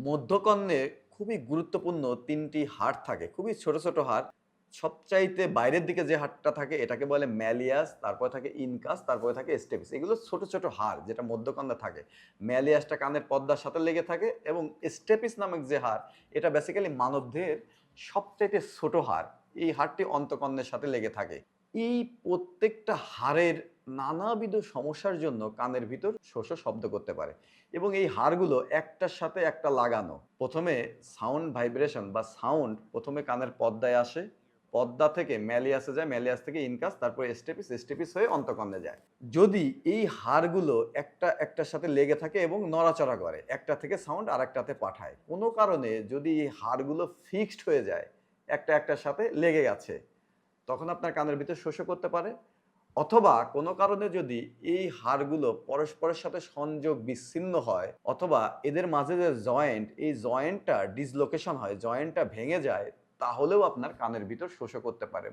মধ্যকর্ণে খুবই গুরুত্বপূর্ণ ৩ টি হাড় থাকে। খুবই ছোট, ছোট হাড়। সবচাইতে বাইরের দিকে যে হাড়টা থাকে এটাকে বলে ম্যালিয়াস, তারপরে থাকে ইনকাস, তারপরে থাকে স্টেপিস। এগুলো ছোট, ছোট হাড় যেটা মধ্যকর্ণে থাকে। ম্যালিয়াসটা কানের পর্দার সাথে লেগে থাকে এবং স্টেপিস নামক যে হাড় এটা বেসিক্যালি মানবদেহের সবচাইতে ছোট হাড়। এই হাড়টি অন্তঃকর্ণের সাথে লেগে থাকে। এই প্রত্যেকটা হাড়ের নানাবিধ সমস্যার জন্য কানের ভিতর শব্দ করতে পারে। এবং এই হাড়গুলো একটার সাথে একটা লাগানো। ১ম এ সাউন্ড ভাইব্রেশন বা সাউন্ড ১ম এ কানের পর্দায় আসে। পর্দা থেকে ম্যালিয়াসে যায়, ম্যালিয়াস থেকে ইনকাস, তারপরে স্টেপিস, স্টেপিস হয়ে অন্তঃকর্ণে যায়। যদি এই হাড়গুলো একটার সাথে লেগে থাকে এবং নড়াচড়া করে, একটা থেকে সাউন্ড আরেকটাতে পাঠায়। কোনো কারণে যদি এই হাড়গুলো ফিক্সড হয়ে যায়, একটার সাথে লেগে গেছে, তখন আপনার কানের ভিতর করতে পারে। অথবা কোনো কারণে যদি এই হাড়গুলো পরস্পরের সাথে সংযোগ বিচ্ছিন্ন হয় অথবা এদের মাঝে যে জয়েন্ট, এই জয়েন্টটা ডিসলোকেশন হয়, জয়েন্টটা ভেঙে যায়, তাহলেও আপনার কানের ভিতর করতে পারে।